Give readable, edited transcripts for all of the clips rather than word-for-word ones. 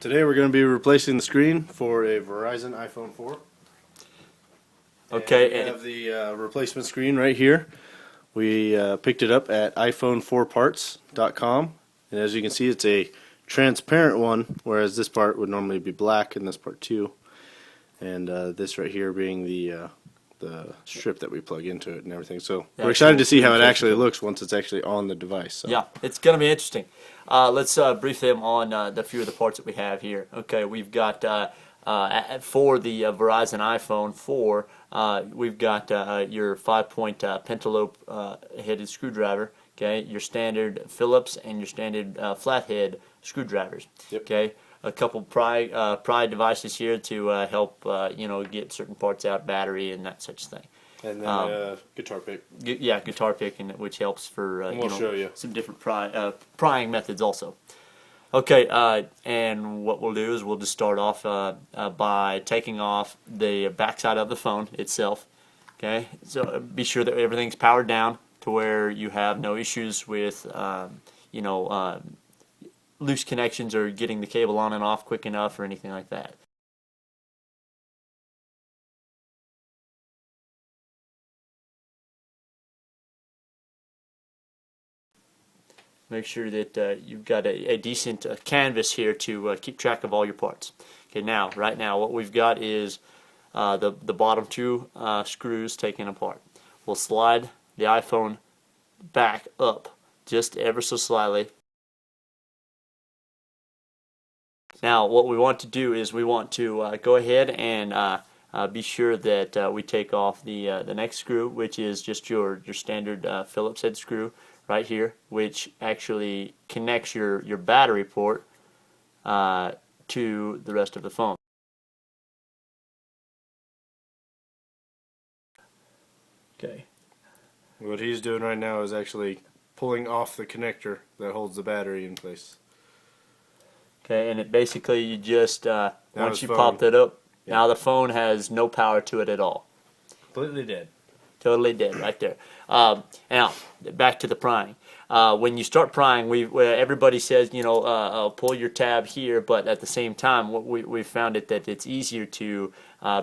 Today we're going to be replacing the screen for a Verizon iPhone 4. Okay, and we have the replacement screen right here. We picked it up at iPhone4parts.com, and as you can see, it's a transparent one, whereas this part would normally be black and this part too. And this right here being the strip that we plug into it and everything. So we're excited to see how it actually looks once it's actually on the device. So. Yeah, it's going to be interesting. Let's brief them on the few of the parts that we have here. Okay, we've got for the Verizon iPhone 4, we've got your 5-point pentalobe headed screwdriver. Okay, your standard Phillips and your standard flathead screwdrivers. Yep. Okay. A couple pry devices here to help get certain parts out, battery and that such thing. And then guitar pick. Yeah, guitar pick, which helps for show you some different prying methods also. Okay, and what we'll do is we'll just start off by taking off the backside of the phone itself. Okay, so be sure that everything's powered down to where you have no issues with loose connections or getting the cable on and off quick enough or anything like that. Make sure that you've got a decent canvas here to keep track of all your parts. Okay, right now what we've got is the bottom two screws taken apart. We'll slide the iPhone back up just ever so slightly. Now what we want to do is we want to go ahead and be sure that we take off the next screw, which is just your standard Phillips head screw right here, which actually connects your battery port to the rest of the phone. Okay. What he's doing right now is actually pulling off the connector that holds the battery in place. Okay, and it basically you just once you pop that up, now the phone has no power to it at all. Completely dead. Totally dead right there. Now back to the prying. When you start prying, everybody says pull your tab here, but at the same time, we found that it's easier to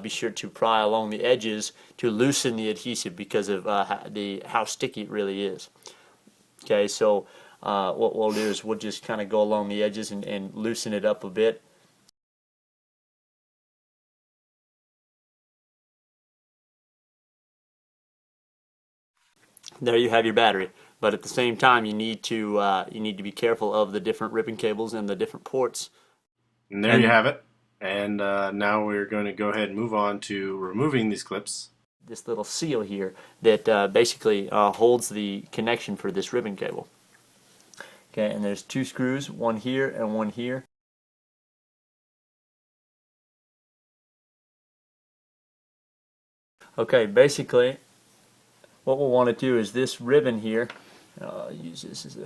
be sure to pry along the edges to loosen the adhesive because of how sticky it really is. Okay, so what we'll do is we'll just kind of go along the edges and loosen it up a bit. There you have your battery, but at the same time you need to be careful of the different ribbon cables and the different ports. And there you have it. And now we're going to go ahead and move on to removing these clips. This little seal here that basically holds the connection for this ribbon cable. Okay, and there's two screws, one here and one here. Okay, basically what we'll want to do is this ribbon here, I'll use this as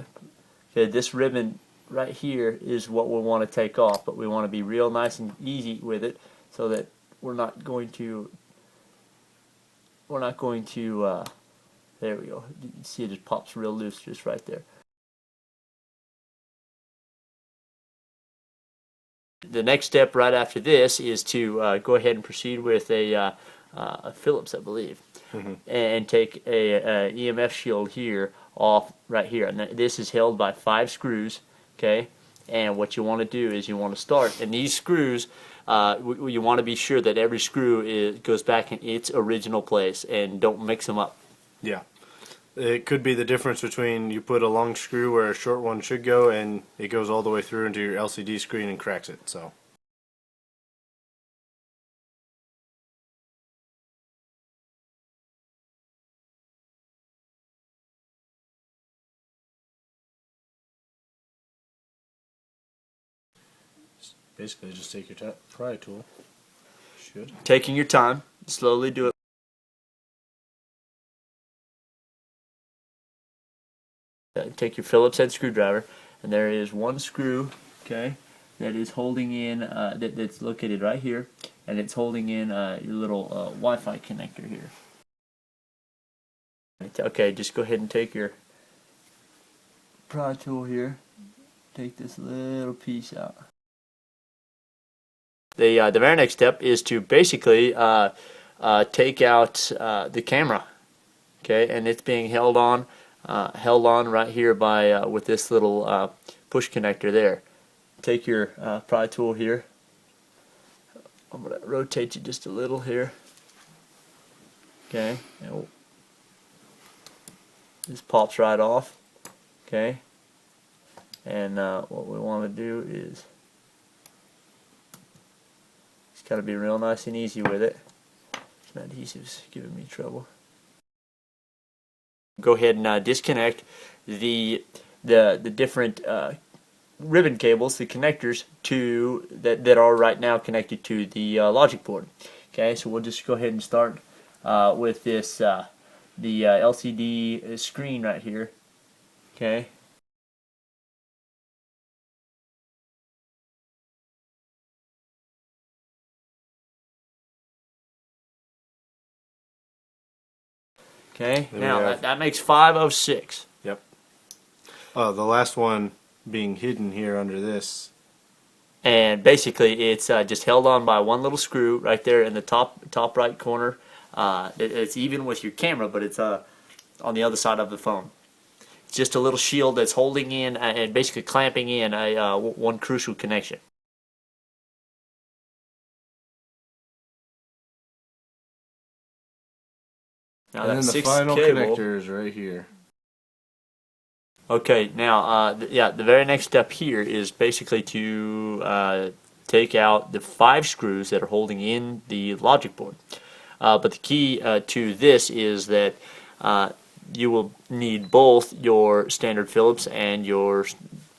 this ribbon right here is what we'll want to take off, but we want to be real nice and easy with it so that we're not going to there we go. You can see it just pops real loose just right there. The next step right after this is to go ahead and proceed with a Phillips, I believe, and take a EMF shield here off right here. And this is held by 5 screws. Okay, and what you want to do is you want to start, and these screws, you want to be sure that every screw goes back in its original place, and don't mix them up. Yeah. It could be the difference between you put a long screw where a short one should go and it goes all the way through into your LCD screen and cracks it. So. Basically just take your pry tool. Taking your time, slowly do it. Take your Phillips head screwdriver, and there is one screw, okay, that is holding in, that's located right here, and it's holding in your little Wi-Fi connector here. Okay, just go ahead and take your pry tool here, take this little piece out. The very next step is to basically take out the camera. Okay, and it's being held on right here by with this little push connector there. Take your pry tool here. I'm going to rotate you just a little here. Okay, and this pops right off. Okay, and what we want to do is just got to be real nice and easy with it. My adhesive's giving me trouble. Go ahead and disconnect the different ribbon cables, the connectors to that are right now connected to the logic board. Okay, so we'll just go ahead and start with this the LCD screen right here. Okay. Okay. Now that makes 5 of 6. Yep. The last one being hidden here under this. And basically, it's just held on by one little screw right there in the top right corner. It's even with your camera, but it's on the other side of the phone. It's just a little shield that's holding in and basically clamping in one crucial connection. Now And then the final connector is right here. Okay, now the very next step here is basically to take out the 5 screws that are holding in the logic board. But the key to this is that you will need both your standard Phillips and your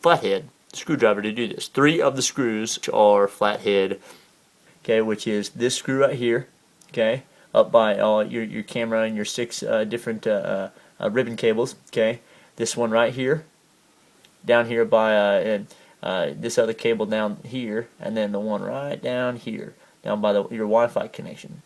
flathead screwdriver to do this. 3 of the screws are flathead, okay, which is this screw right here, okay, up by all your camera and your 6 different ribbon cables, okay. This one right here, down here by this other cable down here, and then the one right down here, down by your Wi-Fi connection.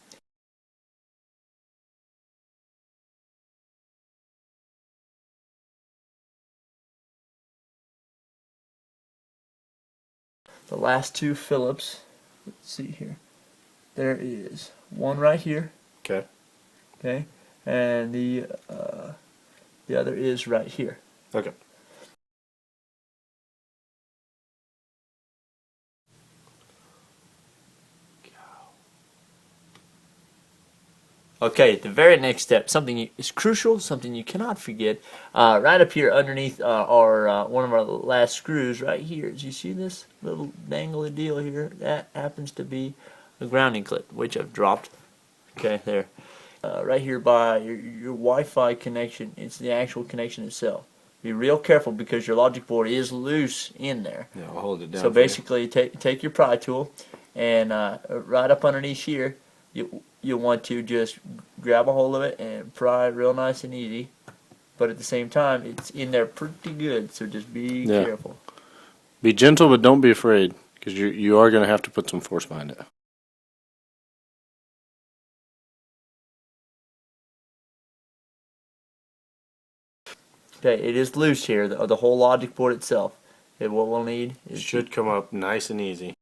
The last 2 Phillips, let's see here. There is one right here. Okay. Okay, and the other is right here. Okay. Okay, the very next step, something is crucial, something you cannot forget. Right up here underneath our one of our last screws right here. Do you see this little dangly deal here? That happens to be a grounding clip, which I've dropped. Okay, there. Right here by your Wi-Fi connection, it's the actual connection itself. Be real careful because your logic board is loose in there. Yeah, I'll hold it down. So basically, take your pry tool and right up underneath here, you want to just grab a hold of it and pry real nice and easy. But at the same time, it's in there pretty good. So just be careful. Be gentle, but don't be afraid because you are going to have to put some force behind it. Okay, it is loose here, the whole logic board itself. Okay, what we'll need is... It should come up nice and easy.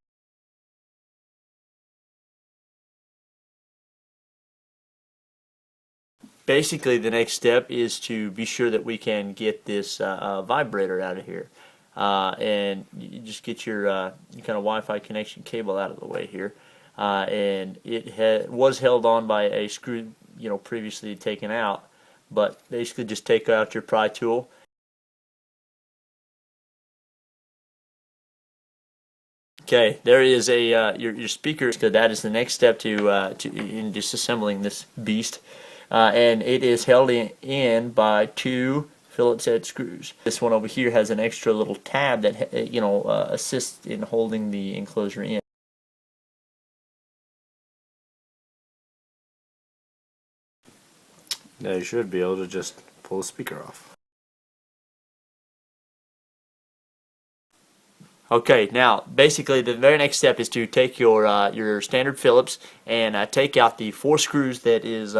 Basically, the next step is to be sure that we can get this vibrator out of here. And you just get your kind of Wi-Fi connection cable out of the way here. And it was held on by a screw, previously taken out. But basically just take out your pry tool. Okay, there is your speaker. So that is the next step in disassembling this beast, and it is held in by 2 Phillips head screws. This one over here has an extra little tab that assists in holding the enclosure in. Now you should be able to just pull the speaker off. Okay, now basically the very next step is to take your standard Phillips and take out the 4 screws that is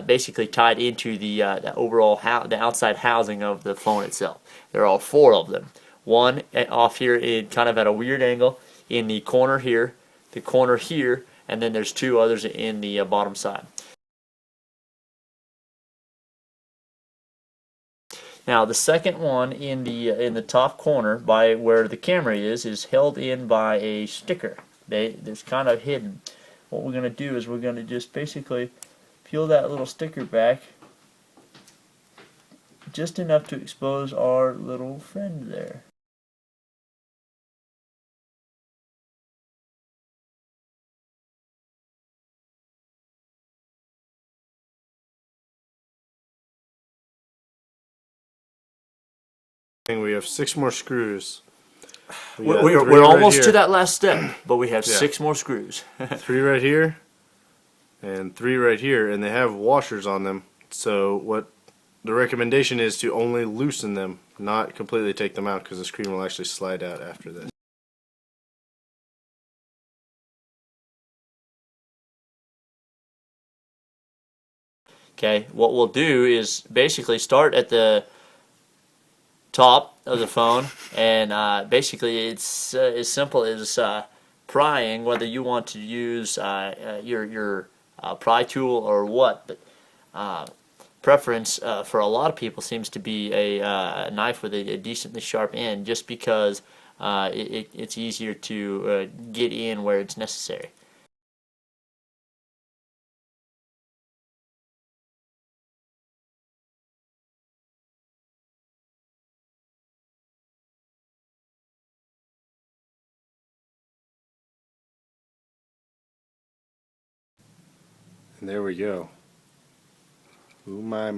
basically tied into the overall the outside housing of the phone itself. There are 4 of them. One off here in kind of at a weird angle in the corner here, the corner here, and then there's 2 others in the bottom side. Now the second one in the top corner by where the camera is held in by a sticker. It's kind of hidden. What we're going to do is we're going to just basically peel that little sticker back just enough to expose our little friend there. We have 6 more screws. We're almost to that last step, but we have 6 more screws. 3 right here and 3 right here, and they have washers on them. So what the recommendation is to only loosen them, not completely take them out, because the screen will actually slide out after this. Okay, what we'll do is basically start at the top of the phone, and basically it's as simple as prying, whether you want to use your pry tool or what. But preference for a lot of people seems to be a knife with a decently sharp end, just because it's easier to get in where it's necessary. And there we go. Ooh, my.